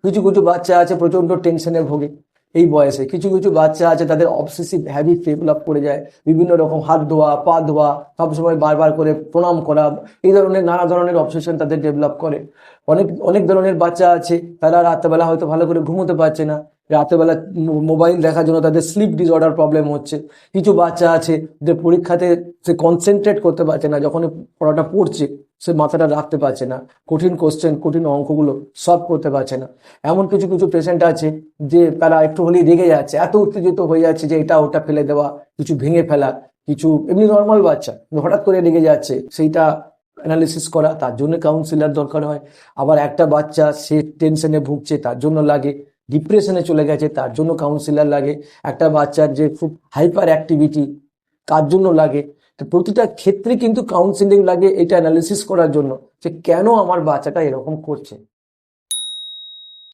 কিছু কিছু বাচ্চা আছে প্রচন্ড টেনশনে ভোগে এই বয়সে, কিছু কিছু বাচ্চা আছে তাদের অবসেসিভ হ্যাবিট ডেভেলপ করে যায়, বিভিন্ন রকম হাত ধোয়া পা ধোয়া, সবসময় বারবার করে প্রণাম করা, এই ধরনের নানা ধরনের অবসেশন তাদের ডেভেলপ করে। অনেক অনেক ধরনের বাচ্চা আছে তারা রাত্রেবেলা হয়তো ভালো করে ঘুমোতে পারছে না, রাত্রেবেলা মোবাইল দেখার জন্য তাদের স্লিপ ডিসঅর্ডার প্রবলেম হচ্ছে। কিছু বাচ্চা আছে যে পরীক্ষাতে সে কনসেন্ট্রেট করতে পারছে না, যখন পড়াটা পড়ছে সে মাথাটা রাখতে পারছে না, কঠিন কোশ্চেন কঠিন অঙ্কগুলো সলভ করতে পারছে না। এমন কিছু কিছু পেশেন্ট আছে যে তারা একটু হলেই রেগে যাচ্ছে, এত উত্তেজিত হয়ে যাচ্ছে যে এটা ওটা ফেলে দেওয়া, কিছু ভেঙে ফেলা। কিছু এমনি নর্মাল বাচ্চা হঠাৎ করে রেগে যাচ্ছে, সেইটা অ্যানালিসিস করা, তার জন্য কাউন্সিলার দরকার হয়। আবার একটা বাচ্চা সে টেনশনে ভুগছে তার জন্য লাগে, ডিপ্রেশনে চলে গেছে তার জন্য কাউন্সিলার লাগে, একটা বাচ্চার যে খুব হাইপার অ্যাক্টিভিটি তার জন্য লাগে। তো প্রতিটা ক্ষেত্রে কিন্তু কাউন্সিলিং লাগে এটা অ্যানালিসিস করার জন্য যে কেন আমার বাচ্চাটা এরকম করছে।